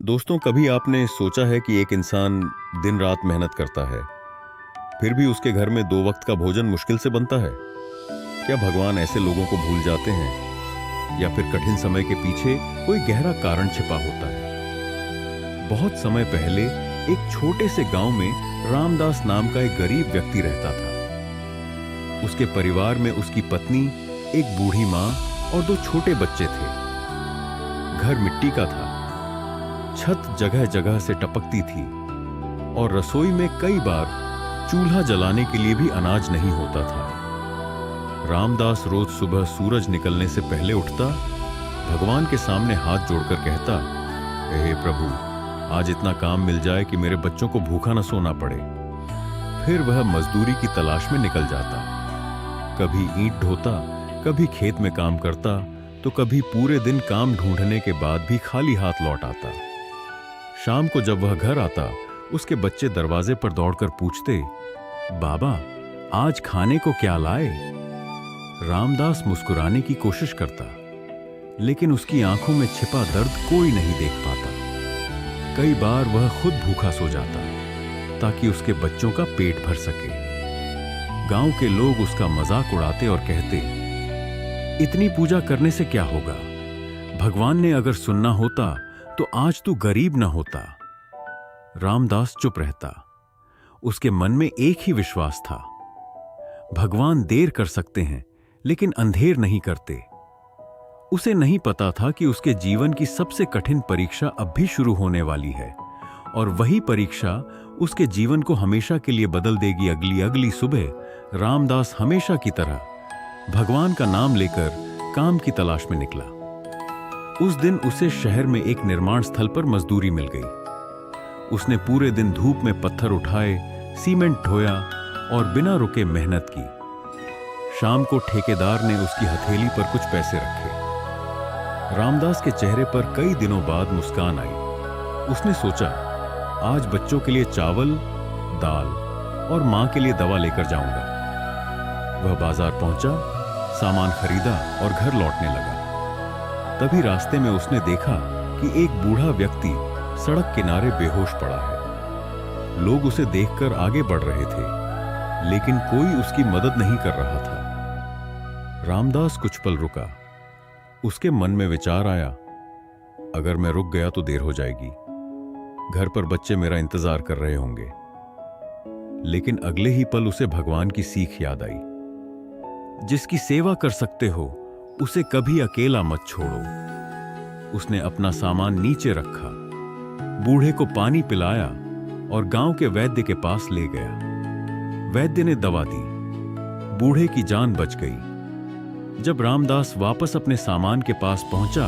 दोस्तों, कभी आपने सोचा है कि एक इंसान दिन रात मेहनत करता है, फिर भी उसके घर में 2 वक्त का भोजन मुश्किल से बनता है? क्या भगवान ऐसे लोगों को भूल जाते हैं, या फिर कठिन समय के पीछे कोई गहरा कारण छिपा होता है? बहुत समय पहले एक छोटे से गांव में रामदास नाम का एक गरीब व्यक्ति रहता था। उसके परिवार में उसकी पत्नी, एक बूढ़ी मां और 2 छोटे बच्चे थे। घर मिट्टी का था, छत जगह जगह से टपकती थी और रसोई में कई बार चूल्हा जलाने के लिए भी अनाज नहीं होता था। रामदास रोज सुबह सूरज निकलने से पहले उठता, भगवान के सामने हाथ जोड़कर कहता, हे प्रभु, आज इतना काम मिल जाए कि मेरे बच्चों को भूखा न सोना पड़े। फिर वह मजदूरी की तलाश में निकल जाता। कभी ईंट ढोता, कभी खेत में काम करता, तो कभी पूरे दिन काम ढूंढने के बाद भी खाली हाथ लौट आता। शाम को जब वह घर आता, उसके बच्चे दरवाजे पर दौड़कर पूछते, बाबा, आज खाने को क्या लाए? रामदास मुस्कुराने की कोशिश करता, लेकिन उसकी आंखों में छिपा दर्द कोई नहीं देख पाता। कई बार वह खुद भूखा सो जाता ताकि उसके बच्चों का पेट भर सके। गांव के लोग उसका मजाक उड़ाते और कहते, इतनी पूजा करने से क्या होगा? भगवान ने अगर सुनना होता तो आज तू गरीब न होता। रामदास चुप रहता। उसके मन में एक ही विश्वास था, भगवान देर कर सकते हैं लेकिन अंधेर नहीं करते। उसे नहीं पता था कि उसके जीवन की सबसे कठिन परीक्षा अब भी शुरू होने वाली है, और वही परीक्षा उसके जीवन को हमेशा के लिए बदल देगी। अगली सुबह रामदास हमेशा की तरह भगवान का नाम लेकर काम की तलाश में निकला। उस दिन उसे शहर में एक निर्माण स्थल पर मजदूरी मिल गई। उसने पूरे दिन धूप में पत्थर उठाए, सीमेंट ढोया और बिना रुके मेहनत की। शाम को ठेकेदार ने उसकी हथेली पर कुछ पैसे रखे। रामदास के चेहरे पर कई दिनों बाद मुस्कान आई। उसने सोचा, आज बच्चों के लिए चावल, दाल और मां के लिए दवा लेकर जाऊंगा। वह बाजार पहुंचा, सामान खरीदा और घर लौटने लगा। तभी रास्ते में उसने देखा कि एक बूढ़ा व्यक्ति सड़क किनारे बेहोश पड़ा है। लोग उसे देखकर आगे बढ़ रहे थे, लेकिन कोई उसकी मदद नहीं कर रहा था। रामदास कुछ पल रुका। उसके मन में विचार आया, अगर मैं रुक गया तो देर हो जाएगी, घर पर बच्चे मेरा इंतजार कर रहे होंगे। लेकिन अगले ही पल उसे भगवान की सीख याद आई, जिसकी सेवा कर सकते हो उसे कभी अकेला मत छोड़ो। उसने अपना सामान नीचे रखा, बूढ़े को पानी पिलाया और गांव के वैद्य के पास ले गया। वैद्य ने दवा दी, बूढ़े की जान बच गई। जब रामदास वापस अपने सामान के पास पहुंचा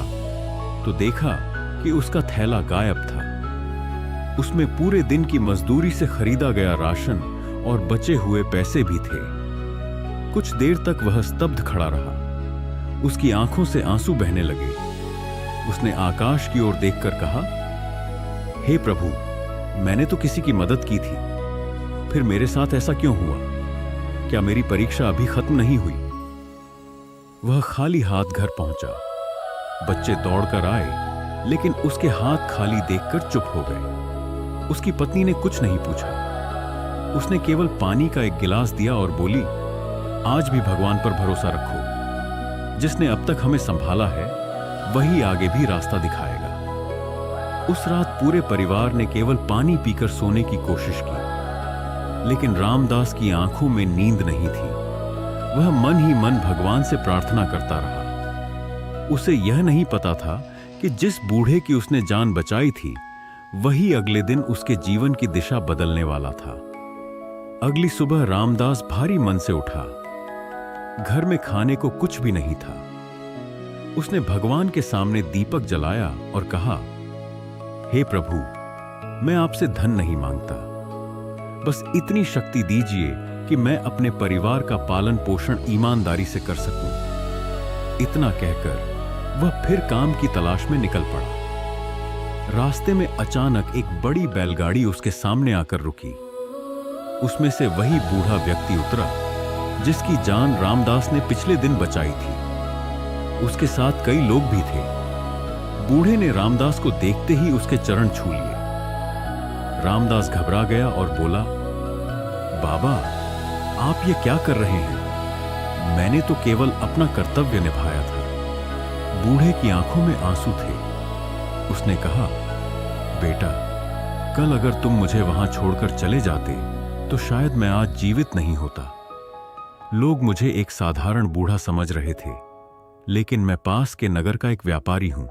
तो देखा कि उसका थैला गायब था। उसमें पूरे दिन की मजदूरी से खरीदा गया राशन और बचे हुए पैसे भी थे। कुछ देर तक वह स्तब्ध खड़ा रहा। उसकी आंखों से आंसू बहने लगे। उसने आकाश की ओर देखकर कहा, हे प्रभु, मैंने तो किसी की मदद की थी, फिर मेरे साथ ऐसा क्यों हुआ? क्या मेरी परीक्षा अभी खत्म नहीं हुई? वह खाली हाथ घर पहुंचा। बच्चे दौड़कर आए, लेकिन उसके हाथ खाली देखकर चुप हो गए। उसकी पत्नी ने कुछ नहीं पूछा। उसने केवल पानी का एक गिलास दिया और बोली, आज भी भगवान पर भरोसा रखो। जिसने अब तक हमें संभाला है, वही आगे भी रास्ता दिखाएगा। उस रात पूरे परिवार ने केवल पानी पीकर सोने की कोशिश की, लेकिन रामदास की आंखों में नींद नहीं थी। वह मन ही मन भगवान से प्रार्थना करता रहा। उसे यह नहीं पता था कि जिस बूढ़े की उसने जान बचाई थी, वही अगले दिन उसके जीवन की दिशा बदलने वाला था। अगली सुबह रामदास भारी मन से उठा। घर में खाने को कुछ भी नहीं था। उसने भगवान के सामने दीपक जलाया और कहा, हे प्रभु, मैं आपसे धन नहीं मांगता, बस इतनी शक्ति दीजिए कि मैं अपने परिवार का पालन पोषण ईमानदारी से कर सकूं। इतना कहकर वह फिर काम की तलाश में निकल पड़ा। रास्ते में अचानक एक बड़ी बैलगाड़ी उसके सामने आकर रुकी। उसमें से वही बूढ़ा व्यक्ति उतरा जिसकी जान रामदास ने पिछले दिन बचाई थी। उसके साथ कई लोग भी थे। बूढ़े ने रामदास को देखते ही उसके चरण छू लिए। रामदास घबरा गया और बोला, बाबा, आप ये क्या कर रहे हैं? मैंने तो केवल अपना कर्तव्य निभाया था। बूढ़े की आंखों में आंसू थे। उसने कहा, बेटा, कल अगर तुम मुझे वहां छोड़कर चले जाते तो शायद मैं आज जीवित नहीं होता। लोग मुझे एक साधारण बूढ़ा समझ रहे थे, लेकिन मैं पास के नगर का एक व्यापारी हूं।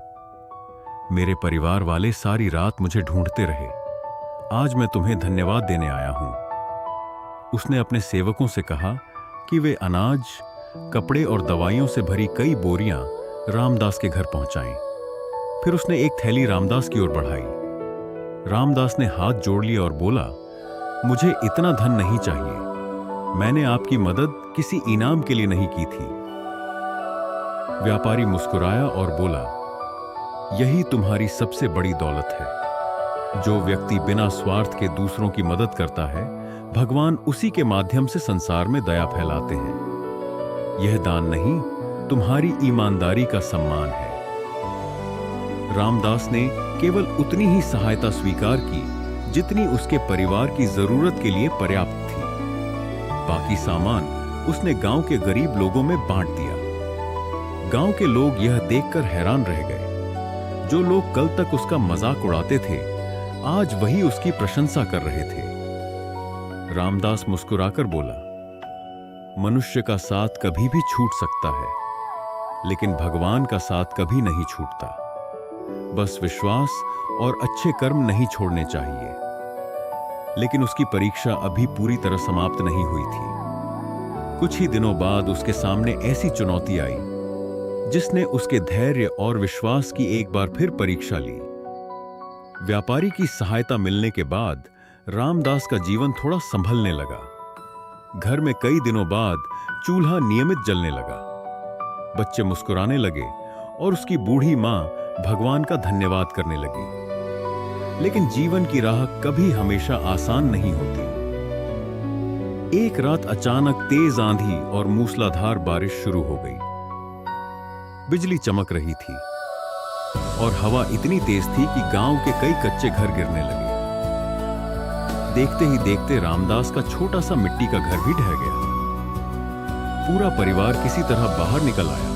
मेरे परिवार वाले सारी रात मुझे ढूंढते रहे। आज मैं तुम्हें धन्यवाद देने आया हूं। उसने अपने सेवकों से कहा कि वे अनाज, कपड़े और दवाइयों से भरी कई बोरियां रामदास के घर पहुंचाएं। फिर उसने एक थैली रामदास की ओर बढ़ाई। रामदास ने हाथ जोड़ लिया और बोला, मुझे इतना धन नहीं चाहिए। मैंने आपकी मदद किसी इनाम के लिए नहीं की थी। व्यापारी मुस्कुराया और बोला, यही तुम्हारी सबसे बड़ी दौलत है। जो व्यक्ति बिना स्वार्थ के दूसरों की मदद करता है, भगवान उसी के माध्यम से संसार में दया फैलाते हैं। यह दान नहीं, तुम्हारी ईमानदारी का सम्मान है। रामदास ने केवल उतनी ही सहायता स्वीकार की जितनी उसके परिवार की जरूरत के लिए पर्याप्त थी। बाकी सामान उसने गांव के गरीब लोगों में बांट दिया। गांव के लोग यह देखकर हैरान रह गए। जो लोग कल तक उसका मजाक उड़ाते थे, आज वही उसकी प्रशंसा कर रहे थे। रामदास मुस्कुराकर बोला, मनुष्य का साथ कभी भी छूट सकता है, लेकिन भगवान का साथ कभी नहीं छूटता। बस विश्वास और अच्छे कर्म नहीं छोड़ने चाहिए। लेकिन उसकी परीक्षा अभी पूरी तरह समाप्त नहीं हुई थी। कुछ ही दिनों बाद उसके सामने ऐसी चुनौती आई जिसने उसके धैर्य और विश्वास की एक बार फिर परीक्षा ली। व्यापारी की सहायता मिलने के बाद रामदास का जीवन थोड़ा संभलने लगा। घर में कई दिनों बाद चूल्हा नियमित जलने लगा। बच्चे मुस्कुराने लगे और उसकी बूढ़ी मां भगवान का धन्यवाद करने लगी। लेकिन जीवन की राह कभी हमेशा आसान नहीं होती। एक रात अचानक तेज आंधी और मूसलाधार बारिश शुरू हो गई। बिजली चमक रही थी और हवा इतनी तेज थी कि गांव के कई कच्चे घर गिरने लगे। देखते ही देखते रामदास का छोटा सा मिट्टी का घर भी ढह गया। पूरा परिवार किसी तरह बाहर निकल आया,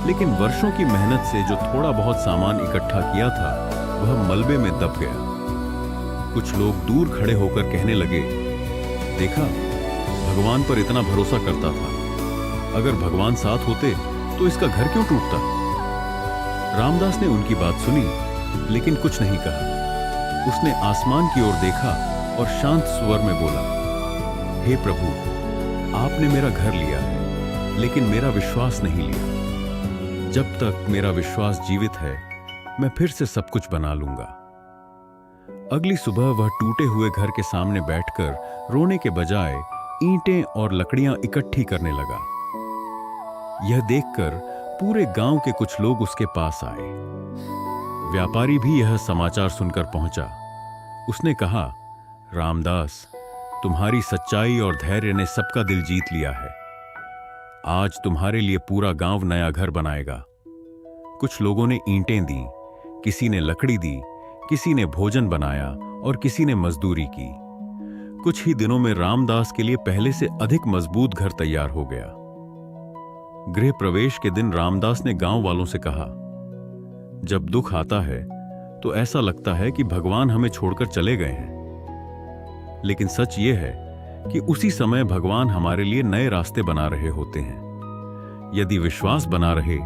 लेकिन वर्षों की मेहनत से जो थोड़ा बहुत सामान इकट्ठा किया था, वह मलबे में दब गया। कुछ लोग दूर खड़े होकर कहने लगे, देखा, भगवान पर इतना भरोसा करता था। अगर भगवान साथ होते तो इसका घर क्यों टूटता? रामदास ने उनकी बात सुनी, लेकिन कुछ नहीं कहा। उसने आसमान की ओर देखा और शांत स्वर में बोला, हे प्रभु, आपने मेरा घर लिया है, लेकिन मेरा विश्वास नहीं लिया। जब तक मेरा विश्वास जीवित है, मैं फिर से सब कुछ बना लूंगा। अगली सुबह वह टूटे हुए घर के सामने बैठकर रोने के बजाय ईंटें और लकड़ियां इकट्ठी करने लगा। यह देखकर पूरे गांव के कुछ लोग उसके पास आए। व्यापारी भी यह समाचार सुनकर पहुंचा। उसने कहा, रामदास, तुम्हारी सच्चाई और धैर्य ने सबका दिल जीत लिया है। आज तुम्हारे लिए पूरा गांव नया घर बनाएगा। कुछ लोगों ने ईंटें दी, किसी ने लकड़ी दी, किसी ने भोजन बनाया और किसी ने मजदूरी की। कुछ ही दिनों में रामदास के लिए पहले से अधिक मजबूत घर तैयार हो गया। गृह प्रवेश के दिन रामदास ने गांव वालों से कहा, जब दुख आता है तो ऐसा लगता है कि भगवान हमें छोड़कर चले गए हैं। लेकिन सच यह है कि उसी समय भगवान हमारे लिए नए रास्ते बना रहे होते हैं। यदि विश्वास बना रहे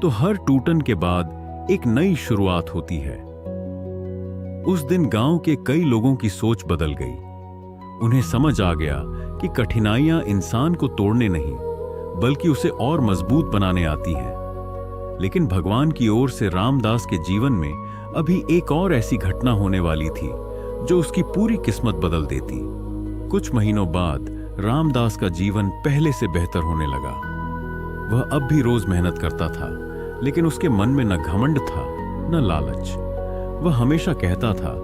तो हर टूटन के बाद एक नई शुरुआत होती है। उस दिन गांव के कई लोगों की सोच बदल गई। उन्हें समझ आ गया कि कठिनाइयां इंसान को तोड़ने नहीं, बल्कि उसे और मजबूत बनाने आती हैं। लेकिन भगवान की ओर से रामदास के जीवन में अभी एक और ऐसी घटना होने वाली थी जो उसकी पूरी किस्मत बदल देती। कुछ महीनों बाद रामदास का जीवन पहले से बेहतर होने लगा। वह अब भी रोज मेहनत करता था, लेकिन उसके मन में न घमंड था न लालच। वह हमेशा कहता था,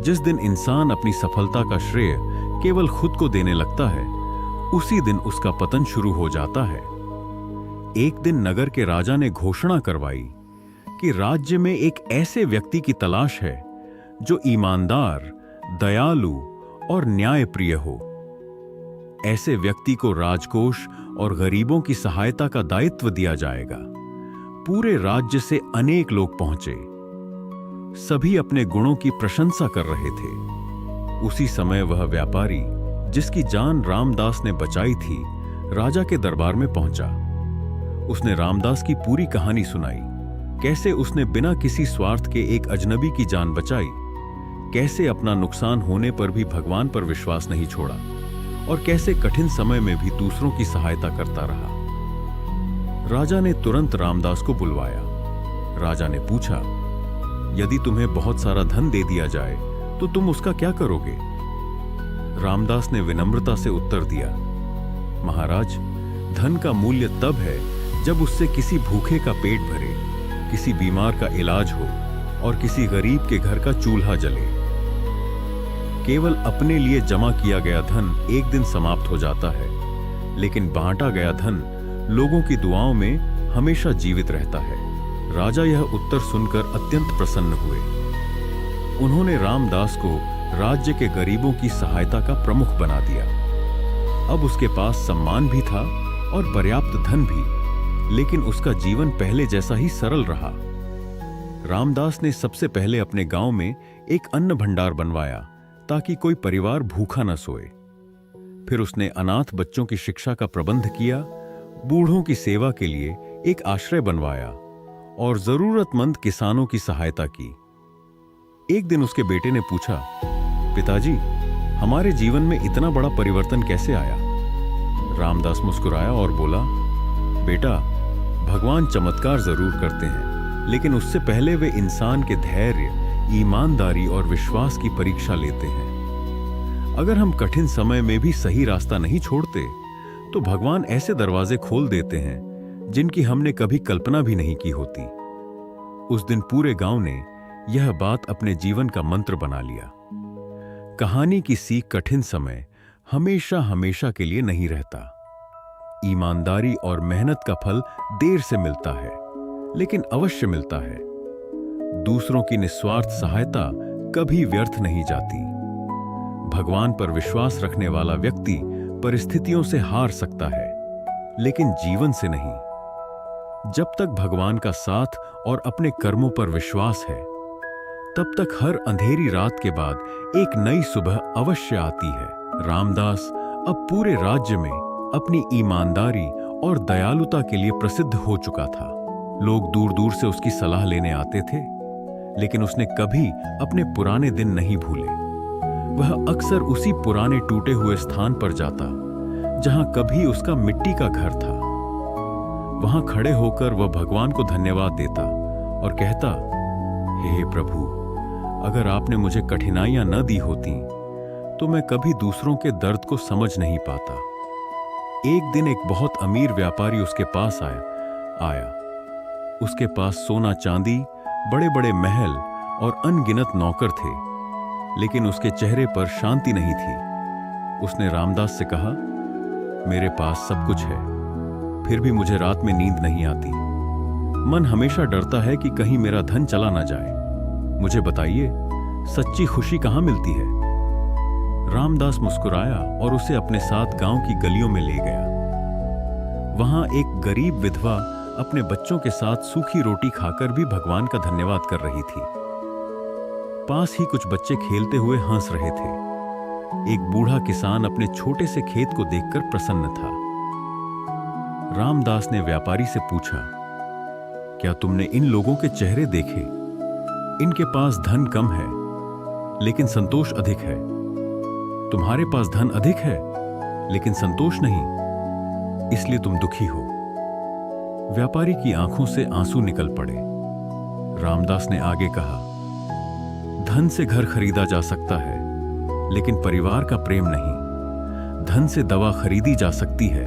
जिस दिन इंसान अपनी सफलता का श्रेय केवल खुद को देने लगता है, उसी दिन उसका पतन शुरू हो जाता है। एक दिन नगर के राजा ने घोषणा करवाई कि राज्य में एक ऐसे व्यक्ति की तलाश है जो ईमानदार, दयालु और न्यायप्रिय हो। ऐसे व्यक्ति को राजकोष और गरीबों की सहायता का दायित्व दिया जाएगा। पूरे राज्य से अनेक लोग पहुंचे। सभी अपने गुणों की प्रशंसा कर रहे थे। उसी समय वह व्यापारी जिसकी जान रामदास ने बचाई थी, राजा के दरबार में पहुंचा। उसने रामदास की पूरी कहानी सुनाई, कैसे उसने बिना किसी स्वार्थ के एक अजनबी की जान बचाई, कैसे अपना नुकसान होने पर भी भगवान पर विश्वास नहीं छोड़ा और कैसे कठिन समय में भी दूसरों की सहायता करता रहा। राजा ने तुरंत रामदास को बुलवाया। राजा ने पूछा, यदि तुम्हें बहुत सारा धन दे दिया जाए तो तुम उसका क्या करोगे? रामदास ने विनम्रता से उत्तर दिया, महाराज, धन का मूल्य तब है जब उससे किसी भूखे का पेट भरे, किसी बीमार का इलाज हो और किसी गरीब के घर का चूल्हा जले। केवल अपने लिए जमा किया गया धन एक दिन समाप्त हो जाता है, लेकिन बांटा गया धन लोगों की दुआओं में हमेशा जीवित रहता है। राजा यह उत्तर सुनकर अत्यंत प्रसन्न हुए। उन्होंने रामदास को राज्य के गरीबों की सहायता का प्रमुख बना दिया। अब उसके पास सम्मान भी था और पर्याप्त धन भी, लेकिन उसका जीवन पहले जैसा ही सरल रहा। रामदास ने सबसे पहले अपने गांव में एक अन्न भंडार बनवाया ताकि कोई परिवार भूखा न सोए। फिर उसने अनाथ बच्चों की शिक्षा का प्रबंध किया, बूढ़ों की सेवा के लिए एक आश्रय बनवाया और जरूरतमंद किसानों की सहायता की। एक दिन उसके बेटे ने पूछा, पिताजी, हमारे जीवन में इतना बड़ा परिवर्तन कैसे आया? रामदास मुस्कुराया और बोला, बेटा, भगवान चमत्कार जरूर करते हैं, लेकिन उससे पहले वे इंसान के धैर्य, ईमानदारी और विश्वास की परीक्षा लेते हैं। अगर हम कठिन समय में भी सही रास्ता नहीं छोड़ते तो भगवान ऐसे दरवाजे खोल देते हैं जिनकी हमने कभी कल्पना भी नहीं की होती। उस दिन पूरे गांव ने यह बात अपने जीवन का मंत्र बना लिया। कहानी की सीख, कठिन समय हमेशा हमेशा के लिए नहीं रहता। ईमानदारी और मेहनत का फल देर से मिलता है, लेकिन अवश्य मिलता है। दूसरों की निस्वार्थ सहायता कभी व्यर्थ नहीं जाती। भगवान पर विश्वास रखने वाला व्यक्ति परिस्थितियों से हार सकता है, लेकिन जीवन से नहीं। जब तक भगवान का साथ और अपने कर्मों पर विश्वास है, तब तक हर अंधेरी रात के बाद एक नई सुबह अवश्य आती है। रामदास अब पूरे राज्य में अपनी ईमानदारी और दयालुता के लिए प्रसिद्ध हो चुका था। लोग दूर दूर से उसकी सलाह लेने आते थे, लेकिन उसने कभी अपने पुराने दिन नहीं भूले। वह अक्सर उसी पुराने टूटे हुए स्थान पर जाता जहां कभी उसका मिट्टी का घर था। वहां खड़े होकर वह भगवान को धन्यवाद देता और कहता, हे प्रभु, अगर आपने मुझे कठिनाइयां न दी होती तो मैं कभी दूसरों के दर्द को समझ नहीं पाता। एक दिन एक बहुत अमीर व्यापारी उसके पास आया। उसके पास सोना चांदी, बड़े बड़े महल और अनगिनत नौकर थे, लेकिन उसके चेहरे पर शांति नहीं थी। उसने रामदास से कहा, मेरे पास सब कुछ है, फिर भी मुझे रात में नींद नहीं आती। मन हमेशा डरता है कि कहीं मेरा धन चला ना जाए। मुझे बताइए, सच्ची खुशी कहां मिलती है? रामदास मुस्कुराया और उसे अपने साथ गांव की गलियों में ले गया। वहां एक गरीब विधवा अपने बच्चों के साथ सूखी रोटी खाकर भी भगवान का धन्यवाद कर रही थी। पास ही कुछ बच्चे खेलते हुए हंस रहे थे। एक बूढ़ा किसान अपने छोटे से खेत को देखकर प्रसन्न था। रामदास ने व्यापारी से पूछा, क्या तुमने इन लोगों के चेहरे देखे? इनके पास धन कम है, लेकिन संतोष अधिक है। तुम्हारे पास धन अधिक है, लेकिन संतोष नहीं, इसलिए तुम दुखी हो। व्यापारी की आंखों से आंसू निकल पड़े। रामदास ने आगे कहा, धन से घर खरीदा जा सकता है, लेकिन परिवार का प्रेम नहीं। धन से दवा खरीदी जा सकती है,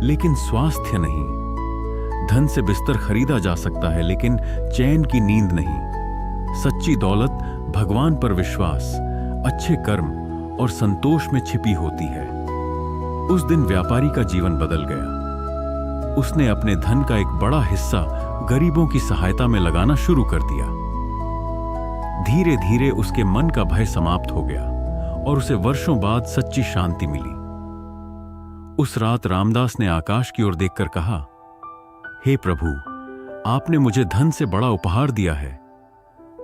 लेकिन स्वास्थ्य नहीं। धन से बिस्तर खरीदा जा सकता है, लेकिन चैन की नींद नहीं। सच्ची दौलत भगवान पर विश्वास, अच्छे कर्म और संतोष में छिपी होती है। उस दिन व्यापारी का जीवन बदल गया। उसने अपने धन का एक बड़ा हिस्सा गरीबों की सहायता में लगाना शुरू कर दिया। धीरे धीरे उसके मन का भय समाप्त हो गया और उसे वर्षों बाद सच्ची शांति मिली। उस रात रामदास ने आकाश की ओर देखकर कहा, हे प्रभु, आपने मुझे धन से बड़ा उपहार दिया है,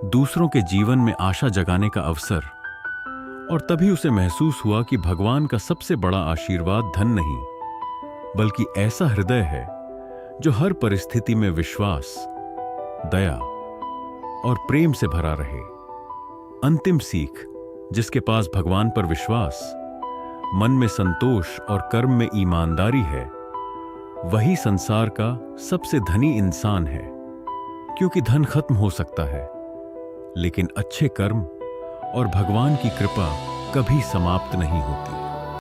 दूसरों के जीवन में आशा जगाने का अवसर। और तभी उसे महसूस हुआ कि भगवान का सबसे बड़ा आशीर्वाद धन नहीं, बल्कि ऐसा हृदय है जो हर परिस्थिति में विश्वास, दया और प्रेम से भरा रहे। अंतिम सीख, जिसके पास भगवान पर विश्वास, मन में संतोष और कर्म में ईमानदारी है, वही संसार का सबसे धनी इंसान है। क्योंकि धन खत्म हो सकता है, लेकिन अच्छे कर्म और भगवान की कृपा कभी समाप्त नहीं होती।